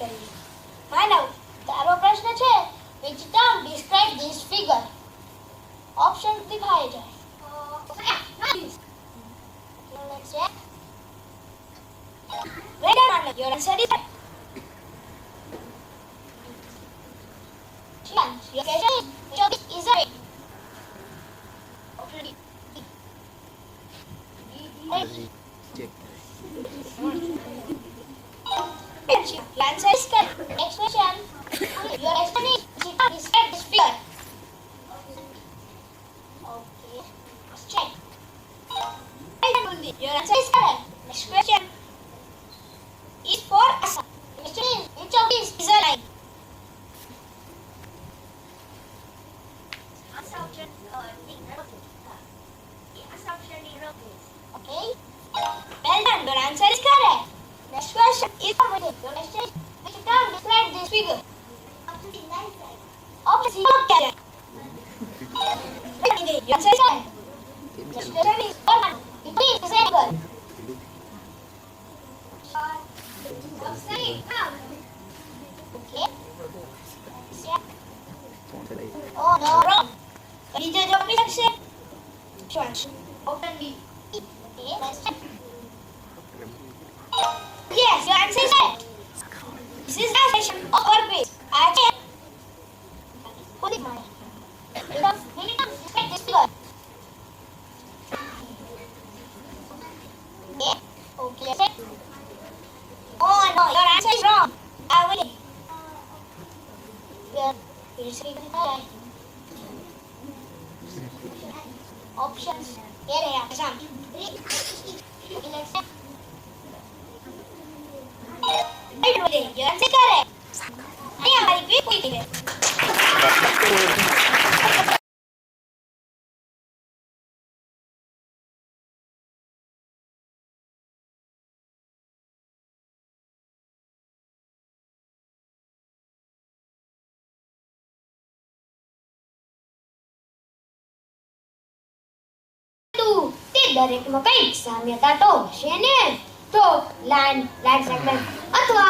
કરીએ. માનવ, તારો પ્રશ્ન છે which term describe this figure? Option દિખાય જાય. Let's check. Well done, your answer is right. Your question is right. Option D. Your answer is correct. Next question. Your question is describe this figure. Okay. Let's check. Your answer is correct. Next question is for Assam. The question is which of these is a line? Assumption Okay. Well done. Your answer is correct. Next question is for Vijay. Your question is which term describe this figure? Option C. Okay. Your answer is correct. Next question is for Manu. It is a figure. Okay. Oh no, wrong. Vijay jawab nahi sakse. Option D. Okay, let's check. Yes, your answer is right. This is the section of our page. I check. Put it mine. Describe this figure. Okay, okay, let's check. Oh no, your answer is wrong. I will. Options. Here I have some. Okay, let's check. Your answer is correct. I am very quick with it. દરેકમાં કઈક સામ્યતા તો હશે ને. તો line segment અથવા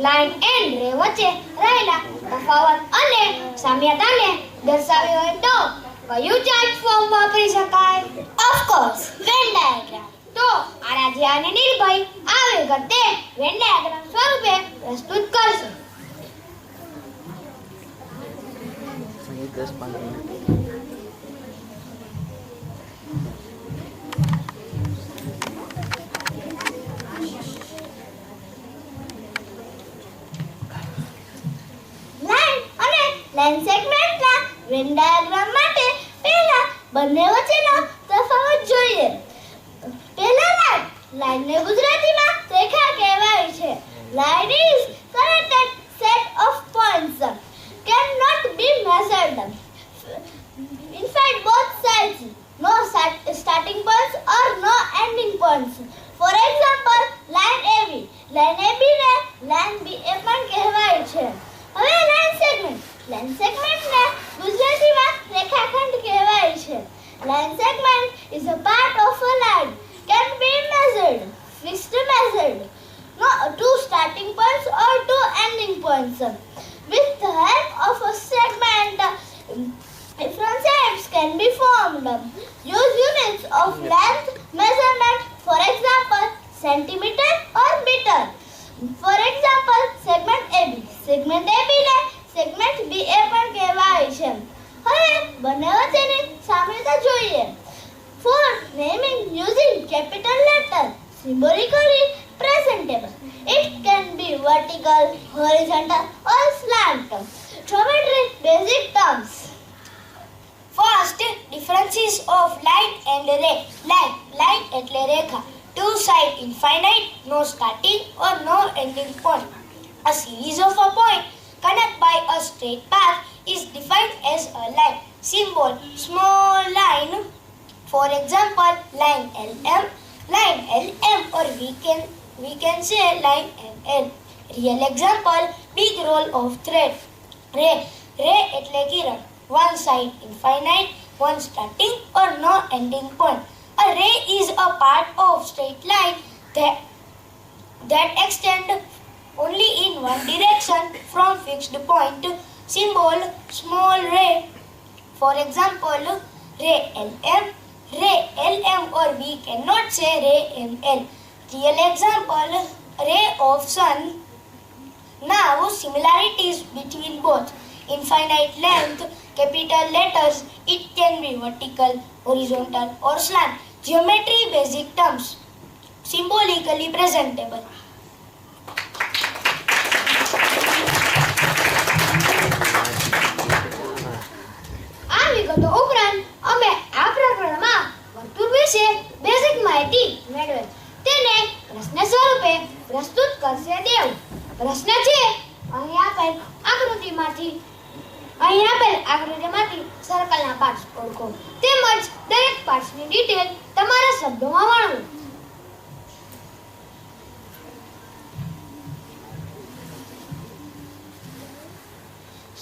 line and રે વચ્ચે રહેલા તફાવત અને સામ્યતાને દર્શાવી હોય તો કયું ચાર્ટ ફોર્મ વાપરી શકાય? Of course Venn diagram. તો આરાધ્યા અને નિર્ભય આ વિગતે વેન ડાયાગ્રામ સ્વરૂપે પ્રસ્તુત કરશે. લાઈન સેગમેન્ટના વેન ડાયાગ્રામ માટે પહેલા બંને વચ્ચેનો તફાવત જોઈએ. પહેલા લાઈનને ગુજરાતીમાં રેખા કહેવાય છે. Line is connected set of points cannot be measured. In fact, both sides no starting points or no ending points. For example, line AB. Line AB ને line BA પણ કહેવાય છે. હવે લાઈન સેગમેન્ટ. લાઈન સેગમેન્ટને ગુજરાતીમાં રેખાખંડ કહેવાય છે. Line segment is a part of a line can be measured, fixed measured, no two starting points or two ending points. With the help of a segment, different shapes can be formed. Use units of length measurement, for example, centimeter or meter. For example, segment AB. Segment AB ને segment BA પણ કહેવાય છે. હવે બંને વચ્ચેની સામ્યતા જોઈએ. For naming using capital letter, symbolically presentable. It can be vertical, horizontal or slant. Geometry basic terms. First, differences of line and ray. Line એટલે રેખા. Two side infinite, no starting or no ending point. A series of a point connected by a straight path is defined as a line. Symbol small line. For example, line LM or we can say line ML. Real example, big roll of thread. Ray એટલે કિરણ. One side infinite, one starting or no ending point. A ray is a part of straight line that extend only in one direction from fixed point. Symbol small ray. For example, ray LM, or we cannot say ray ML. Real example, ray of sun. Now similarities between both. Infinite length, capital letters, it can be vertical, horizontal or slant. Geometry basic terms, symbolically presentable. આ વિગતો ઉપરાંત અમે આ પ્રકરણમાં વર્તુળ વિશે basic માહિતી મેળવેલ. તેને પ્રશ્ન સ્વરૂપે પ્રસ્તુત કરશે દેવ. પ્રશ્ન છે, અહીં આપેલ આકૃતિમાંથી સર્કલના પાર્ટ્સ ઓળખો તેમજ દરેક પાર્ટ્સની ડિટેલ તમારા શબ્દોમાં વર્ણવો.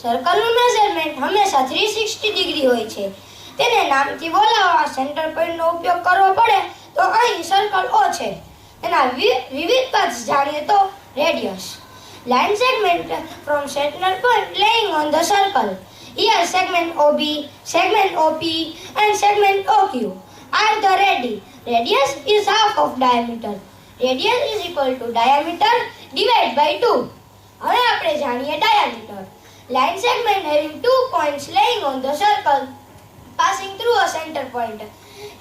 સર્કલનું મેઝરમેન્ટ હંમેશા 360 ડિગ્રી હોય છે. તેને નામથી બોલાવવા સેન્ટર પોઈન્ટનો ઉપયોગ કરવો પડે તો અહીં સર્કલ O છે. તેના વિવિધ પાર્ટ્સ જાણીએ તો radius. Line segment from center point laying on the circle. Here segment OB, segment OP and segment OQ are the radii. Radius is half of diameter. Radius is equal to diameter divided by 2. હવે આપણે જાણીએ diameter. Line segment having 2 points laying on the circle passing through a center point.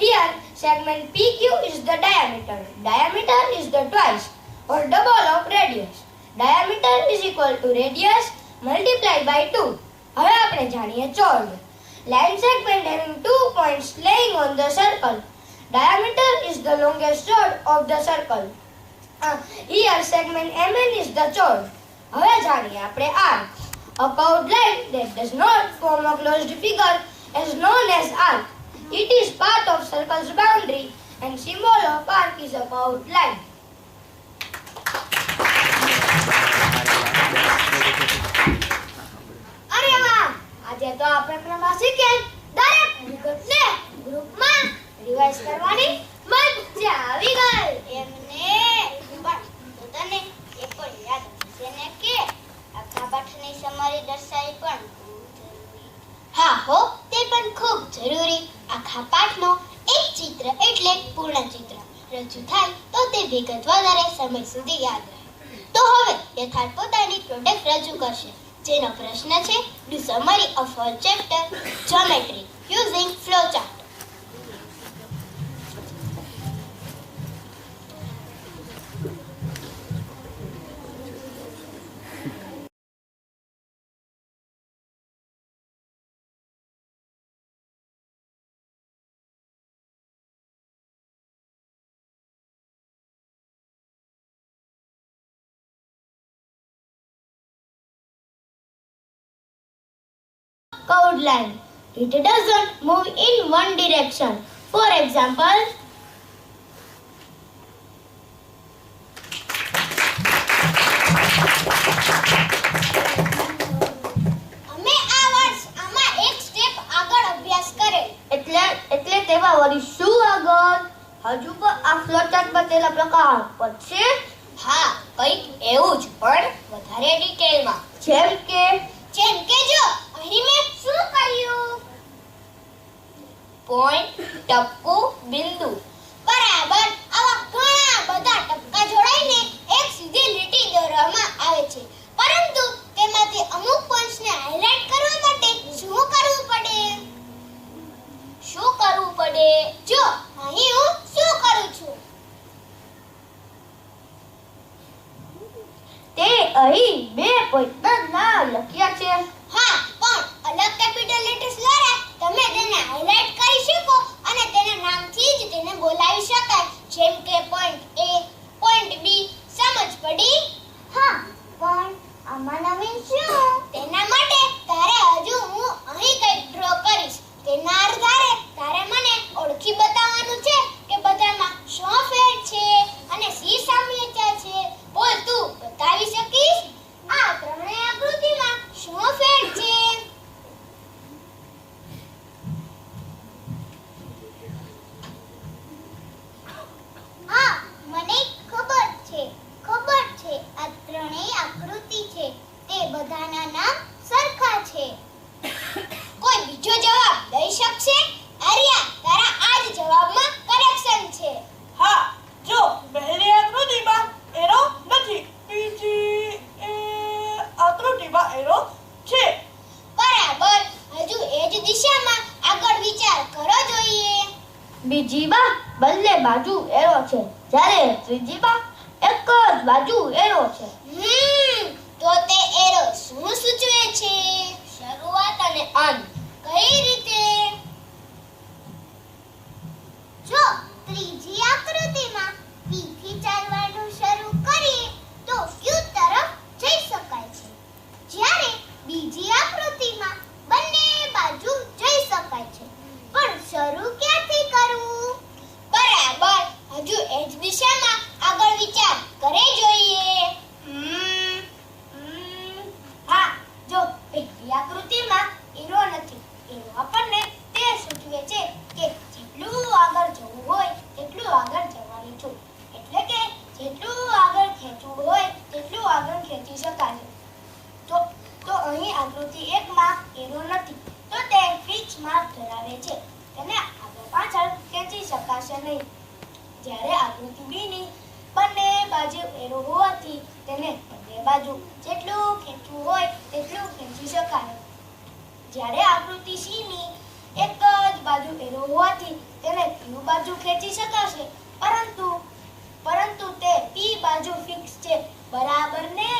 Here segment PQ is the diameter. Diameter is the twice or double of radius. Diameter is equal to radius multiplied by 2. હવે આપણે જાણીએ chord. Line segment having 2 points laying on the circle. Diameter is the longest chord of the circle. Here segment MN is the chord. હવે જાણીએ આપણે arc. A curved line that does not form a closed figure is known as arc. It is part of circle's boundary and symbol of arc is a curved line. અરે વાહ, આજે તો આ પ્રકરણમાં શીખેલ દરેક વિગતને ગ્રુપમાં રિવાઇઝ કરવાની મજા આવી ગઈ. એમને પણ તો તને એ પણ યાદ હશે ને કે આખા પાઠની સમરી દર્શાવી પણ ખૂબ જરૂરી. હા હો, તે પણ ખૂબ જરૂરી. આખા પાઠનો એક ચિત્ર એટલે પૂર્ણ ચિત્ર રજૂ થાય તો તે વિગત વધારે સમય સુધી યાદ રહે. તો હવે યથાર્થ પોતાની પ્રોડક્ટ રજૂ કરશે, જેનો પ્રશ્ન છે do summary of all chapter geometry using flow chart. Curved line. It doesn't move in one direction. For example, અમે આ વર્ષ આમાં એક સ્ટેપ આગળ અભ્યાસ કરેલ. એટલે તેમાં વળી શું આગળ? હજુ પણ આ ફ્લોચાર્ટ બતાવેલા પ્રકાર પછી હા, કંઈક એવું જ પણ વધારે ડિટેલમાં. જેમ કે જો અહીં મેં શું કર્યું? પોઈન્ટ, ટપકું, બિંદુ. બરાબર. આવા ઘણા બધા ટપકા જોડાઈને એક સીધી લીટી દોરવામાં આવે છે. પરંતુ તેમાંથી અમુક પોઈન્ટ્સને હાઇલાઇટ કરવા માટે શું કરવું પડે? જો અહીં હું શું કરું છું? તે અહીં 2 પોઈન્ટના નામ લખ્યા છે. હા, પણ અલગ કેપિટલ લેટર્સ દ્વારા તમે તેને હાઇલાઇટ કરી શકો અને તેના નામથી જ તેને બોલાવી શકાય, જેમ કે પોઈન્ટ A, પોઈન્ટ B. સમજ પડી? હા, પણ આમાં નવીન શું? તેના માટે તારે હજુ હું અહીં કંઈક ડ્રો કરીશ. તેના આધારે તારે મને ઓળખી બતાવવાનું છે કે બધામાં શું ફેર છે અને શી સામ્યતા છે. બોલ, તું બતાવી શકીશ? આ ત્રણેય આકૃતિમાં શું ફેર છે? હા, બીજી માં બંને બાજુ એરો છે, જ્યારે ત્રીજી માં એક જ બાજુ એરો છે. તો તે એરો શું સૂચવે છે? શરૂઆત અને અંત. કઈ રીતે? જો ત્રીજી આકૃતિમાં P થી ચાલવાનું શરૂ કરીએ તો Q તરફ જઈ શકાય છે, જ્યારે બીજી આકૃતિમાં બંને બાજુ જઈ શકાય છે. પણ શરૂ ક્યાંથી કરવું? બરાબર. હજુ એ જ દિશામાં આગળ વિચાર કરે જોઈએ. હા, જો પહેલી આકૃતિમાં એરો નથી. એરો આપણને તે સૂચવે છે કે જેટલું આગળ જવું હોય તેટલું આગળ જવાની છું. એટલે કે જેટલું આગળ ખેંચવું હોય તેટલું આગળ ખેંચી શકાશે. તો અહીં આકૃતિ 1 માં એરો નથી, તો તે ફિક્સ માર્ક ધરાવે છે. તેને આગળ પાછળ ખેંચી શકાશે નહીં. જ્યારે આકૃતિ 2 ની બંને બાજુ એરો હોવાથી તેને બંને બાજુ જેટલું ખેંચવું હોય તેટલું ખેંચી શકાય. જ્યારે આકૃતિ C ની એક જ બાજુ એરો હોવાથી તેને Q બાજુ ખેંચી શકાશે, પરંતુ તે P બાજુ ફિક્સ છે. બરાબર ને?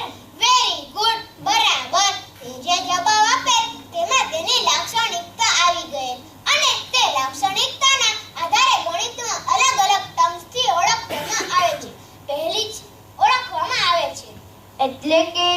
Very good. બરાબર. તે જે જવાબ આપે તેમાં તેની લાક્ષણિકતા આવી ગઈ અને તે લાક્ષણિકતાના આધારે ગણિતમાં અલગ અલગ ટર્મ્સથી ઓળખવામાં આવે છે. પહેલી જ ઓળખવામાં આવે છે. એટલે કે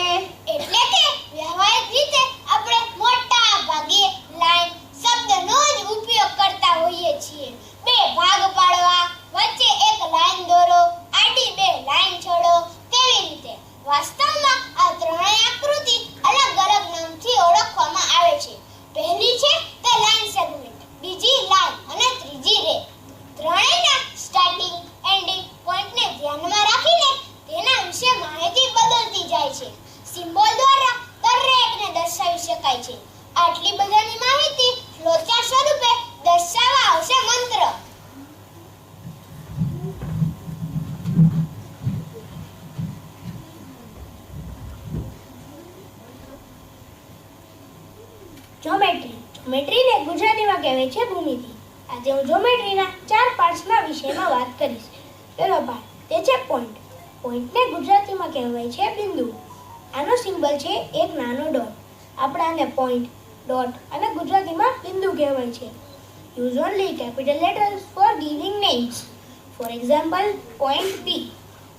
વ્યવહારિક રીતે આપણે મોટા ભાગે લાઈન શબ્દનો જ ઉપયોગ કરતા હોઈએ છીએ. બે ભાગ પાડવા, વચ્ચે એક લાઈન દોરો, આડી બે લાઈન છોડો, તેવી રીતે. વાસ્તવમાં આ ત્રણેય આકૃતિ અલગ અલગ નામથી ઓળખવામાં આવે છે. પહેલી છે તે લાઈન સેગમેન્ટ, બીજી લાઈન અને ત્રીજી રે. ત્રણેયના સ્ટાર્ટિંગ એન્ડિંગ પોઈન્ટને ધ્યાનમાં રાખીને તેના વિશે માહિતી બદલતી જાય છે. સિમ્બોલ દ્વારા દરેકને દર્શાવી શકાય છે. આટલી બધાની માહિતી ફ્લોચાર્ટ સ્વરૂપે દર્શાવવા આવશે મંત્ર. જ્યોમેટ્રીને ગુજરાતીમાં કહેવાય છે ભૂમિતિ. આજે હું જ્યોમેટ્રીના 4 પાર્ટ્સના વિષયમાં વાત કરીશ. પહેલો પાર્ટ તે છે પોઈન્ટ. પોઈન્ટને ગુજરાતીમાં કહેવાય છે બિંદુ. આનો સિમ્બોલ છે એક નાનો ડોટ. આપણે આને પોઈન્ટ, ડોટ અને ગુજરાતીમાં બિંદુ કહેવાય છે. Use only capital letters for giving names. For example, point P.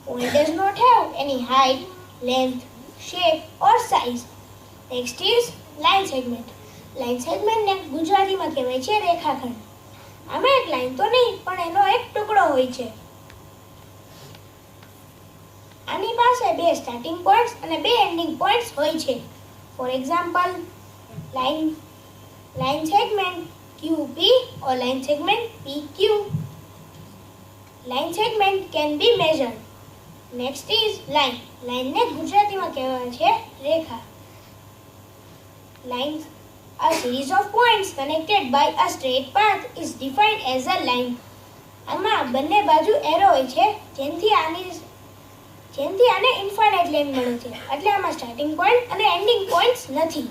Point does not have any height, length, shape or size. Next is line segment. Line સેગમેન્ટને ગુજરાતીમાં કહેવાય છે રેખાખંડ. આમાં એક લાઈન તો નહીં પણ એનો એક ટુકડો હોય છે. આની પાસે 2 સ્ટાર્ટિંગ પોઈન્ટ્સ અને 2 એન્ડિંગ પોઈન્ટ્સ હોય છે. For example, line segment QP or line segment PQ. Line segment can be measured. Next is line. Line ને ગુજરાતીમાં કહેવાય છે રેખા. Lines, a series of points connected by a straight path is defined as a line. આમાં બંને બાજુ arrow હોય છે જેનથી આને ઇન્ફાઇનાઇટ લાઈન મળે છે. એટલે આમાં સ્ટાર્ટિંગ પોઈન્ટ અને એન્ડિંગ પોઈન્ટ્સ નથી.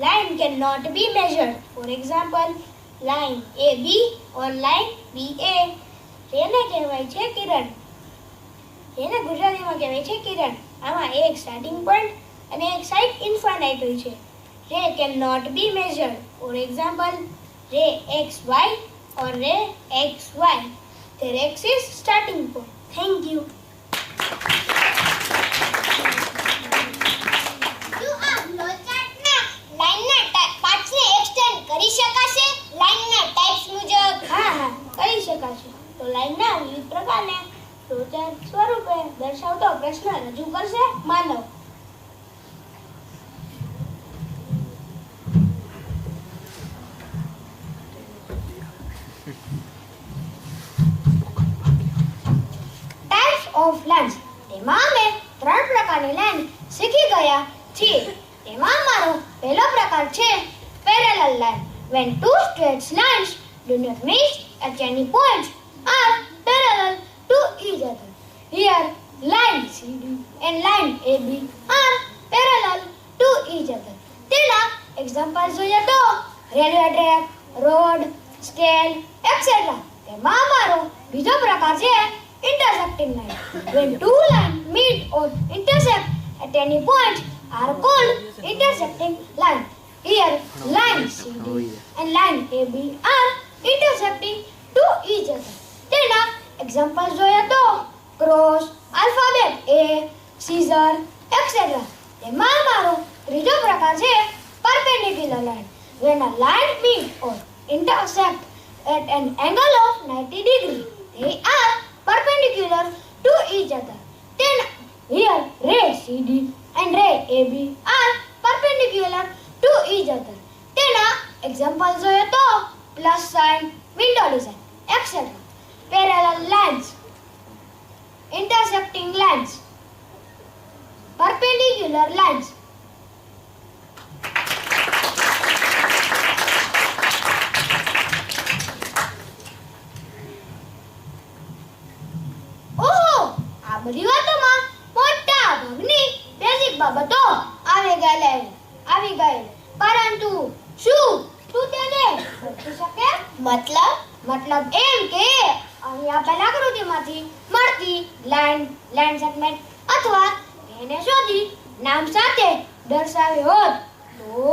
Line cannot be measured. For example, line AB or line BA. તેને કહેવાય છે કિરણ. તેને ગુજરાતીમાં કહેવાય છે કિરણ. આમાં એક સ્ટાર્ટિંગ પોઈન્ટ અને એક સાઈડ ઇન્ફાઇનાઇટ હોય છે. ray cannot be measured. For example, ray XY or ray XY. Their X is starting point. Thank you. કરી શકાશે લાઈનના ટાઇપ્સ મુજબ? હા, કરી શકાશે. તો લાઈનના વિવિધ પ્રકારને ફ્લોચાર્ટ સ્વરૂપે દર્શાવતો પ્રશ્ન રજૂ કરશે માનવ. Types of lines. તેમાં અમે 3 પ્રકારની લાઈન શીખી ગયા છીએ. તેમાં અમારો પહેલો પ્રકાર છે parallel line. When two straight lines do not meet at any point are parallel to each other. Here, line CD and line AB are parallel to each other. તેના એક્ઝામ્પલ જોઈએ તો railway track, road, scale et cetera. તેમાં અમારો બીજો પ્રકાર છે intersecting line. When two lines meet or intersect at any point are called intersecting line. Here line CD and line AB are intersecting to each other. તેના example જોઈએ તો cross, alphabet A, scissor et cetera. તેમાં અમારો ત્રીજો પ્રકાર છે perpendicular line. When a line meet or intersect at an angle of 90 degree, they are perpendicular to each other. Then here ray CD and ray AB are perpendicular to each other. તેના example જોઈએ તો plus sign, window design et cetera. Parallel lines, intersecting lines, perpendicular lines. ઓહો, આ બધી વાતોમાં મોટા ભાગની basic બાબતો આવી ગઈ. પરંતુ શું તું તેને બદલી શકે? મતલબ એમ કે અહીં આપેલ આકૃતિમાંથી મળતી લાઈન સેગમેન્ટ અથવા તેને શોધી નામ સાથે દર્શાવી હોત તો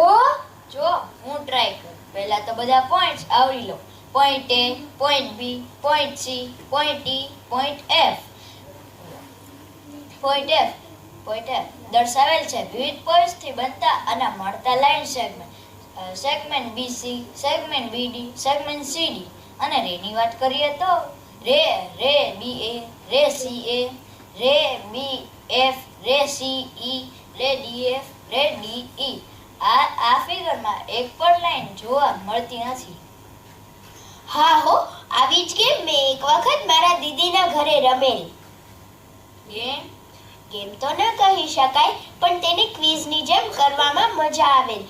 જો હું ટ્રાય કરું. પહેલા તો બધા પોઈન્ટ્સ આવરી લો. Point A, point B, point C, point E, point F. Point F દર્શાવેલ છે વિવિધ પોઈન્ટ્સથી બનતા અને મળતા line segment. Segment BC, segment BD, segment CD. અને રેની વાત કરીએ તો રે BA, રે CA, રે BF, રે CE, રે DF, રે DE. આ ફિગરમાં એક પણ લાઈન જોવા મળતી નથી. હા હો, આવી જ ગેમ મેં એક વખત મારા દીદીના ઘરે રમેલી. ગેમ તો ન કહી શકાય, પણ તેને ક્વિઝની જેમ કરવામાં મજા આવેલ.